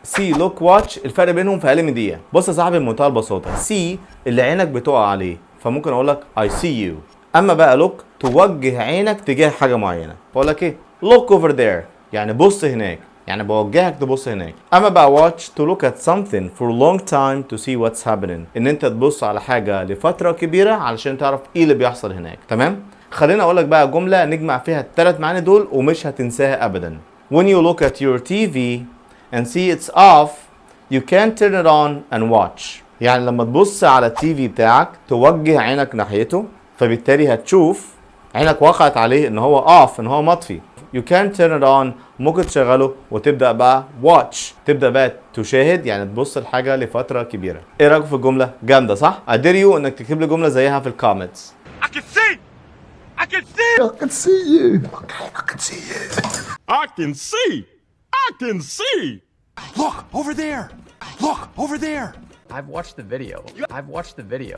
see look watch الفرق بينهم في اقل من دقيقه. بص يا صاحبي بمنتهى البساطه، see اللي عينك بتقع عليه، فممكن اقول لك I see you. اما بقى look توجه عينك تجاه حاجه معينه، بقول لك ايه look over there يعني بص هناك، يعني بوجهك تبص هناك. اما بقى watch to look at something for a long time to see what's happening، ان انت تبص على حاجه لفتره كبيره علشان تعرف ايه اللي بيحصل هناك. تمام؟ خليني اقول لك بقى جمله نجمع فيها الثلاث معاني دول ومش هتنساها ابدا. when you look at your TV and see it's off you can't turn it on and watch. يعني لما تبص على التي في بتاعك توجه عينك ناحيته، فبالتالي هتشوف عينك وقعت عليه ان هو off، ان هو مطفي. you can't turn it on ممكن تشغله وتبدأ بقى watch، تبدأ بقى تشاهد يعني تبص الحاجة لفترة كبيرة. ايه رأيك في الجملة؟ جامدة صح؟ I dare you انك تكتب لي جملة زيها في الكومنتس. I can see! I can see! I can see you. Okay, I can see you. I can see! I can see! Look, over there! Look, over there! I've watched the video.